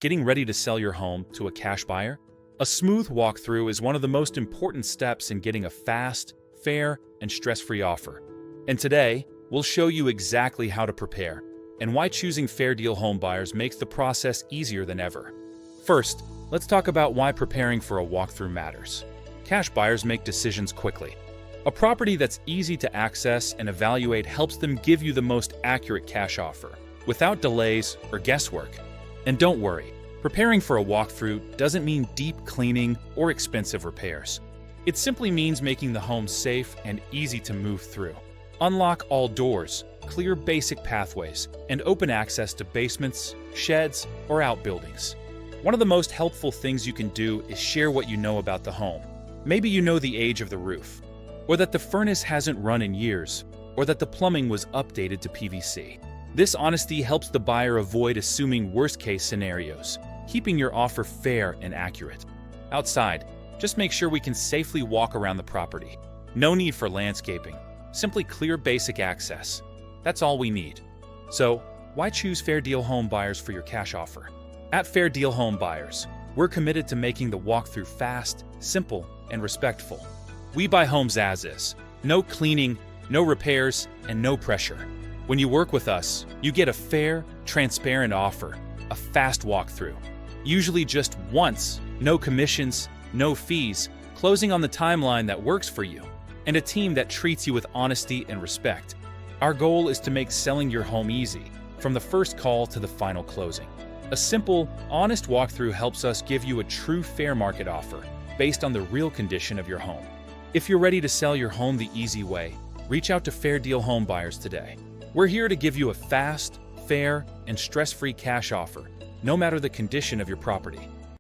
Getting ready to sell your home to a cash buyer? A smooth walkthrough is one of the most important steps in getting a fast, fair, and stress-free offer. And today, we'll show you exactly how to prepare and why choosing Fair Deal home buyers makes the process easier than ever. First, let's talk about why preparing for a walkthrough matters. Cash buyers make decisions quickly. A property that's easy to access and evaluate helps them give you the most accurate cash offer, without delays or guesswork. And don't worry, preparing for a walkthrough doesn't mean deep cleaning or expensive repairs. It simply means making the home safe and easy to move through. Unlock all doors, clear basic pathways, and open access to basements, sheds, or outbuildings. One of the most helpful things you can do is share what you know about the home. Maybe you know the age of the roof, or that the furnace hasn't run in years, or that the plumbing was updated to PVC. This honesty helps the buyer avoid assuming worst-case scenarios, keeping your offer fair and accurate. Outside, just make sure we can safely walk around the property. No need for landscaping, simply clear basic access. That's all we need. So, why choose Fair Deal home buyers for your cash offer? At Fair Deal Home Buyers, we're committed to making the walkthrough fast, simple, and respectful. We buy homes as is. No cleaning, no repairs, and no pressure. When you work with us, you get a fair, transparent offer, a fast walkthrough. Usually just once, no commissions, no fees, closing on the timeline that works for you, and a team that treats you with honesty and respect. Our goal is to make selling your home easy, from the first call to the final closing. A simple, honest walkthrough helps us give you a true fair market offer, based on the real condition of your home. If you're ready to sell your home the easy way, reach out to Fair Deal home buyers today. We're here to give you a fast, fair, and stress-free cash offer, no matter the condition of your property.